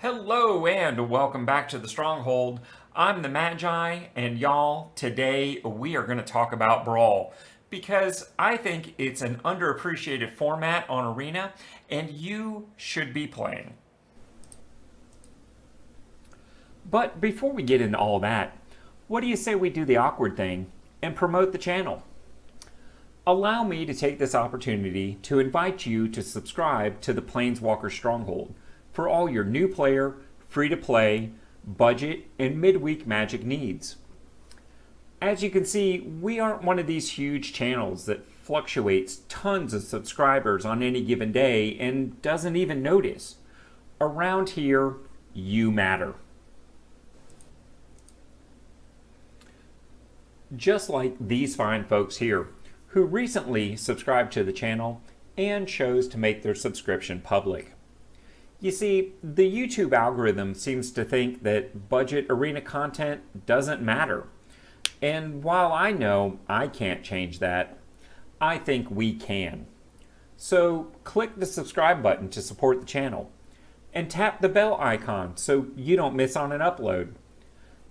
Hello and welcome back to the Stronghold. I'm the MtG, and y'all, today we are going to talk about Brawl because I think it's an underappreciated format on Arena and you should be playing. But before we get into all that, what do you say we do the awkward thing and promote the channel? Allow me to take this opportunity to invite you to subscribe to the Planeswalker Stronghold for all your new player, free-to-play, budget, and midweek Magic needs. As you can see, we aren't one of these huge channels that fluctuates tons of subscribers on any given day and doesn't even notice. Around here, you matter. Just like these fine folks here, who recently subscribed to the channel and chose to make their subscription public. You see, the YouTube algorithm seems to think that budget arena content doesn't matter. And while I know I can't change that, I think we can. So click the subscribe button to support the channel, and tap the bell icon so you don't miss on an upload.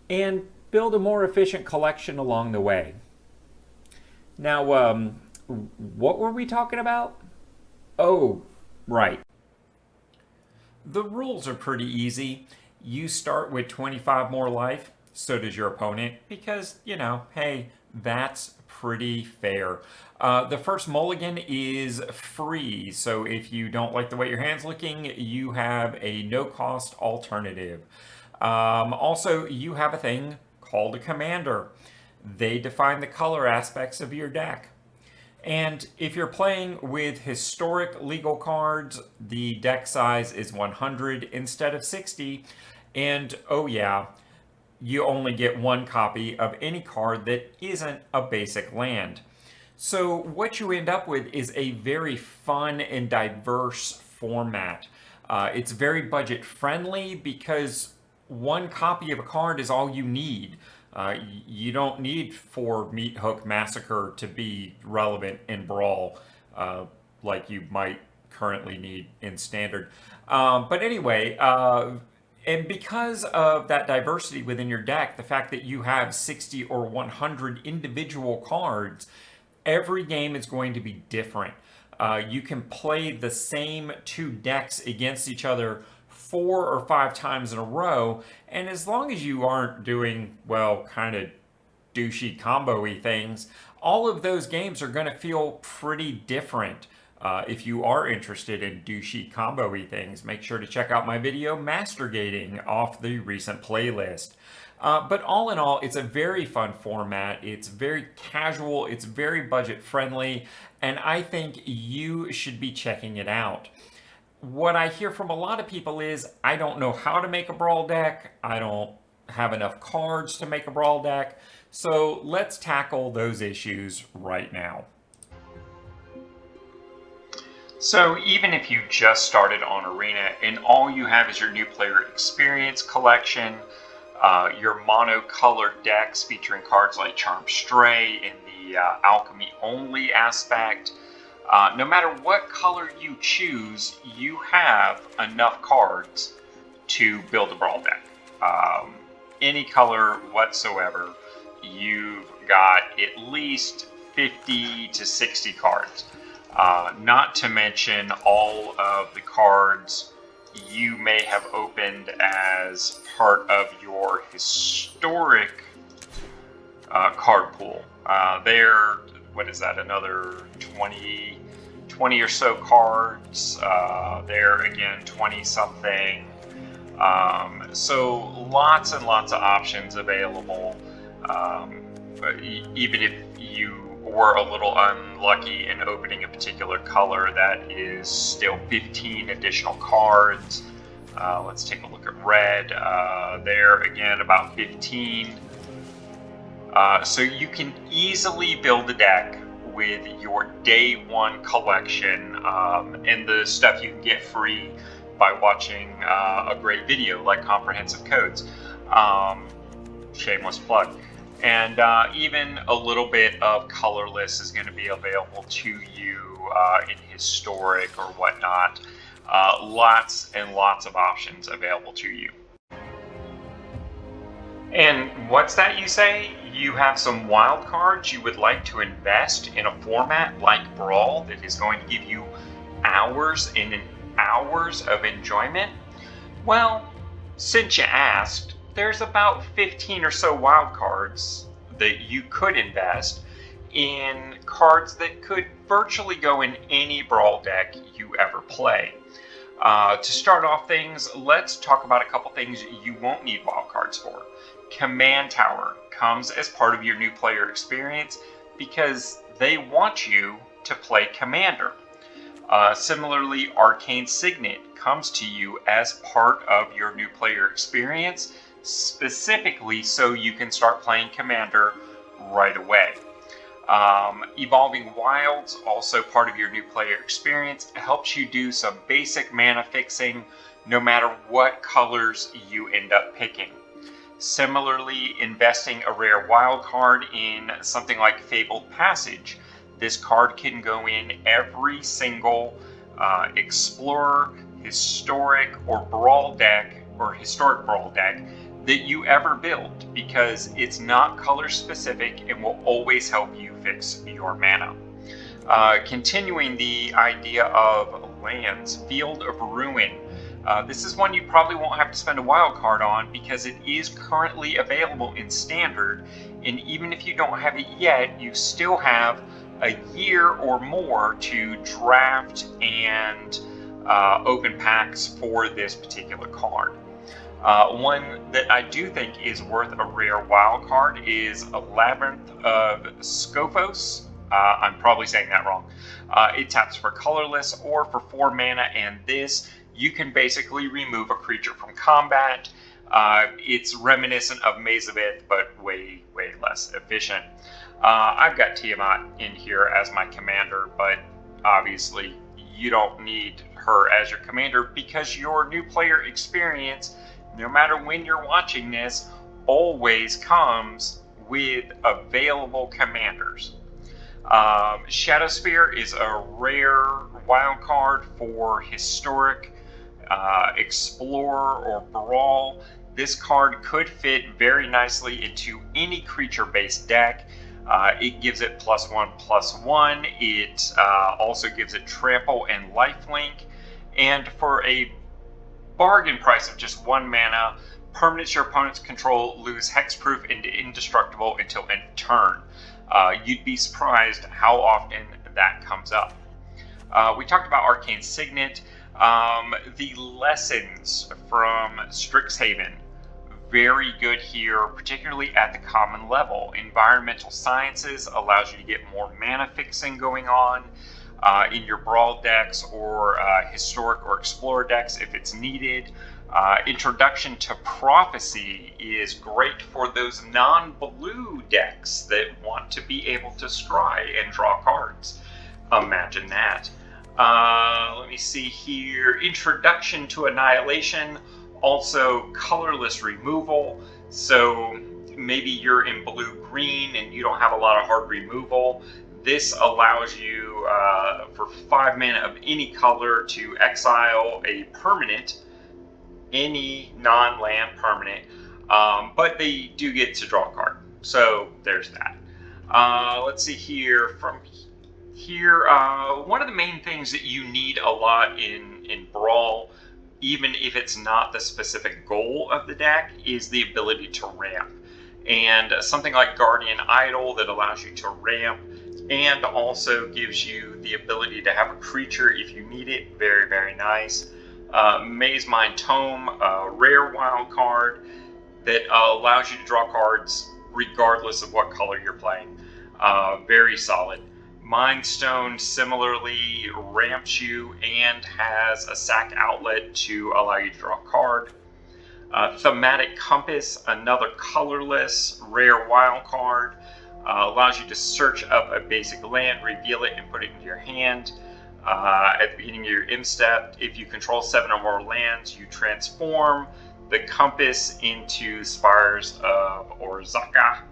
And build a more efficient collection along the way. Now, what were we talking about? Oh, right. The rules are pretty easy. You start with 25 more life, so does your opponent, because, hey, that's pretty fair. The first mulligan is free, so if you don't like the way your hand's looking, you have a no-cost alternative. Also, you have a thing called a commander. They define the color aspects of your deck. And if you're playing with historic legal cards, the deck size is 100 instead of 60. And oh yeah, you only get one copy of any card that isn't a basic land. So what you end up with is a very fun and diverse format. It's very budget friendly because one copy of a card is all you need. You don't need 4 Meat Hook Massacre to be relevant in Brawl like you might currently need in Standard. But anyway, and because of that diversity within your deck, the fact that you have 60 or 100 individual cards, every game is going to be different. You can play the same 2 decks against each other 4 or 5 times in a row, and as long as you aren't doing, well, kind of douchey combo-y things, all of those games are going to feel pretty different. If you are interested in douchey combo-y things, make sure to check out my video Mastergating off the recent playlist. But all in all, it's a very fun format. It's very casual, it's very budget friendly, and I think you should be checking it out. What I hear from a lot of people is, I don't know how to make a Brawl deck, I don't have enough cards to make a Brawl deck, so let's tackle those issues right now. So even if you just started on Arena and all you have is your new player experience collection, your mono-colored decks featuring cards like Charmed Stray in the alchemy only aspect, no matter what color you choose, you have enough cards to build a Brawl deck. Any color whatsoever, you've got at least 50 to 60 cards. Not to mention all of the cards you may have opened as part of your historic card pool. What is that, another 20 or so cards, there again 20 something, so lots and lots of options available. Even if you were a little unlucky in opening a particular color, that is still 15 additional cards. Let's take a look at red, there again about 15. So you can easily build a deck with your day one collection and the stuff you can get free by watching a great video like Comprehensive Codes. Shameless plug. And even a little bit of colorless is going to be available to you in historic or whatnot. Lots and lots of options available to you. And what's that, you say? You have some wild cards you would like to invest in a format like Brawl that is going to give you hours and hours of enjoyment? Well, since you asked, there's about 15 or so wild cards that you could invest in, cards that could virtually go in any Brawl deck you ever play. To start off things, let's talk about a couple things you won't need wildcards for. Command Tower comes as part of your new player experience because they want you to play Commander. Similarly, Arcane Signet comes to you as part of your new player experience, specifically so you can start playing Commander right away. Evolving Wilds, also part of your new player experience, helps you do some basic mana fixing no matter what colors you end up picking. Similarly, investing a rare wild card in something like Fabled Passage. This card can go in every single Explorer, Historic, or Brawl deck, or Historic Brawl deck that you ever build, because it's not color specific and will always help you fix your mana. Continuing the idea of lands, Field of Ruin. This is one you probably won't have to spend a wild card on because it is currently available in Standard, and even if you don't have it yet, you still have a year or more to draft and open packs for this particular card. One that I do think is worth a rare wild card is a Labyrinth of Scophos. I'm probably saying that wrong. It taps for colorless or for 4 mana, and this you can basically remove a creature from combat. It's reminiscent of Maze of Ith, but way less efficient. I've got Tiamat in here as my commander, but obviously you don't need her as your commander because your new player experience, no matter when you're watching this, always comes with available commanders. Shadowspear is a rare wild card for Historic, Explorer, or Brawl. This card could fit very nicely into any creature-based deck. It gives it +1/+1. It also gives it trample and lifelink. And for a bargain price of just 1 mana, permanents your opponents control lose hexproof and indestructible until end of turn. You'd be surprised how often that comes up. We talked about Arcane Signet. The lessons from Strixhaven, very good here, particularly at the common level. Environmental Sciences allows you to get more mana fixing going on in your Brawl decks or Historic or Explorer decks if it's needed. Introduction to Prophecy is great for those non-blue decks that want to be able to scry and draw cards. Imagine that. Let me see here. Introduction to Annihilation, also colorless removal. So maybe you're in blue-green and you don't have a lot of hard removal. This allows you for 5 mana of any color to exile a permanent, any non-land permanent, but they do get to draw a card. So there's that. Let's see here. From here, one of the main things that you need a lot in Brawl, even if it's not the specific goal of the deck, is the ability to ramp. And something like Guardian Idol that allows you to ramp and also gives you the ability to have a creature if you need it. Very nice. Maze Mind Tome, a rare wild card that allows you to draw cards regardless of what color you're playing. Very solid. Mind Stone similarly ramps you and has a sack outlet to allow you to draw a card. Thematic Compass, another colorless rare wild card, allows you to search up a basic land, reveal it, and put it into your hand. At the beginning of your end step, if you control 7 or more lands, you transform the compass into Spires of Orzhaka,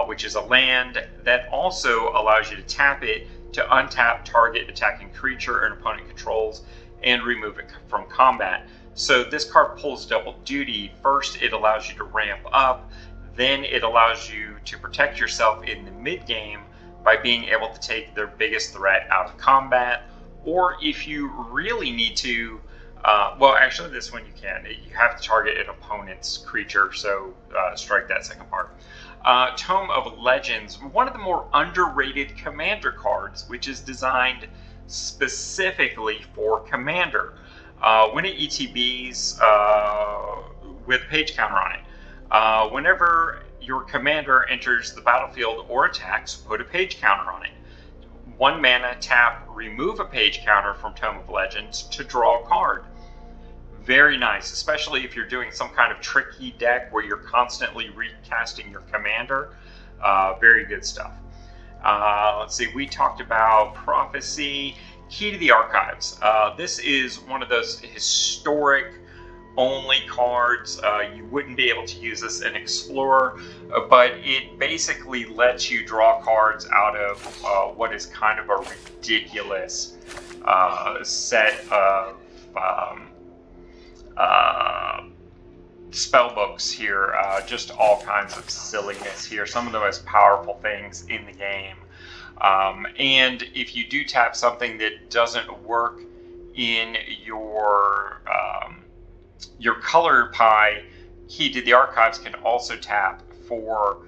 which is a land that also allows you to tap it to untap target attacking creature an opponent controls and remove it from combat. So this card pulls double duty. First, it allows you to ramp up, then it allows you to protect yourself in the mid game by being able to take their biggest threat out of combat, or if you really need to, well, actually this one you can. You have to target an opponent's creature, so strike that second part. Tome of Legends, one of the more underrated commander cards, which is designed specifically for commander. When it ETBs with a page counter on it, whenever your commander enters the battlefield or attacks, put a page counter on it. 1 mana, tap, remove a page counter from Tome of Legends to draw a card. Very nice, especially if you're doing some kind of tricky deck where you're constantly recasting your commander. Very good stuff. Let's see, we talked about Prophecy. Key to the Archives. This is one of those historic only cards. You wouldn't be able to use this in Explorer, but it basically lets you draw cards out of what is kind of a ridiculous set of spell books here. Just all kinds of silliness here. Some of the most powerful things in the game. And if you do tap something that doesn't work in your color pie, Key to the Archives can also tap for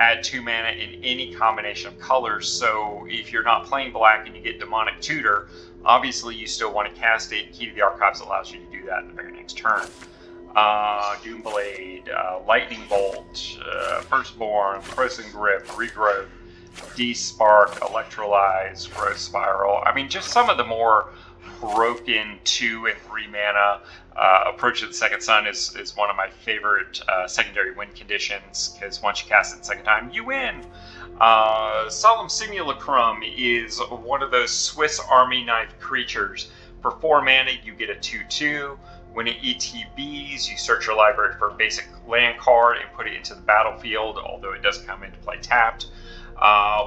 add 2 mana in any combination of colors. So if you're not playing black and you get Demonic Tutor, obviously you still want to cast it. Key to the Archives allows you to do that in the very next turn. Doomblade, Lightning Bolt, Firstborn, Frozen Grip, Regrowth, Despark, Electrolyze, Growth Spiral. I mean, just some of the more broken 2 and 3 mana. Approach to the Second Sun is one of my favorite secondary win conditions, because once you cast it the second time, you win. Solemn Simulacrum is one of those Swiss Army knife creatures. For 4 mana, you get a 2/2. When it ETBs, you search your library for a basic land card and put it into the battlefield, although it does come into play tapped.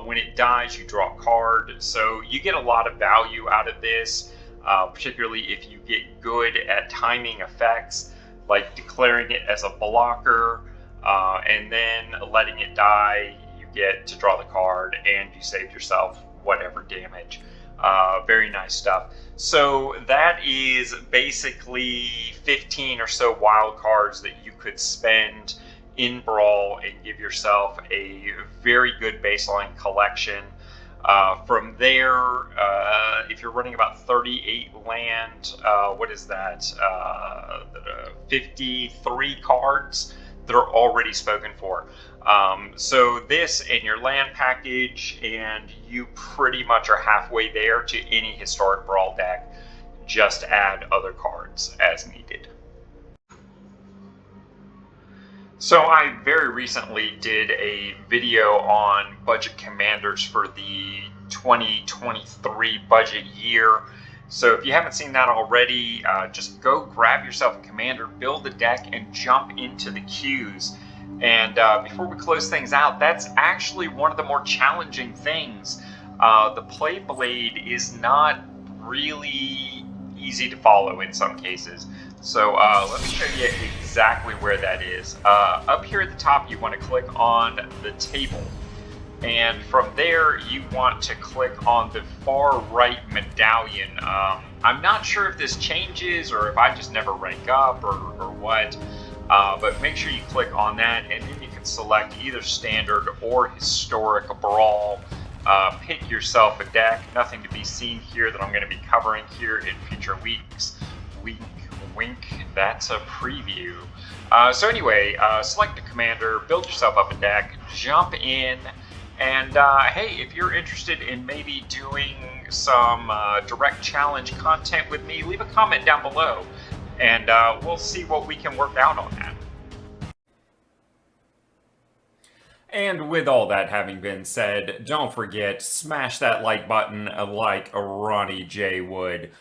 When it dies, you draw a card. So you get a lot of value out of this, particularly if you get good at timing effects, like declaring it as a blocker and then letting it die. You get to draw the card and you saved yourself whatever damage. Very nice stuff. So that is basically 15 or so wild cards that you could spend in Brawl and give yourself a very good baseline collection. From there, if you're running about 38 land, what is that? 53 cards that are already spoken for. So this and your land package, and you pretty much are halfway there to any historic Brawl deck. Just add other cards as needed. So I very recently did a video on budget commanders for the 2023 budget year. So if you haven't seen that already, just go grab yourself a commander, build a deck, and jump into the queues. And before we close things out, that's actually one of the more challenging things. The play blade is not really easy to follow in some cases. So let me show you exactly where that is. Up here at the top, you want to click on the table. And from there, you want to click on the far right medallion. I'm not sure if this changes or if I just never rank up or what, but make sure you click on that, and then you can select either standard or historic Brawl. Pick yourself a deck. Nothing to be seen here that I'm going to be covering here in future weeks. Wink, that's a preview. So anyway, select a commander, build yourself up a deck, jump in, and hey, if you're interested in maybe doing some direct challenge content with me, leave a comment down below, and we'll see what we can work out on that. And with all that having been said, don't forget, smash that like button like Ronnie J would.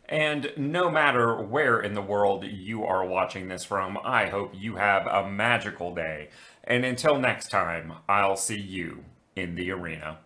And no matter where in the world you are watching this from, I hope you have a magical day. And until next time, I'll see you in the arena.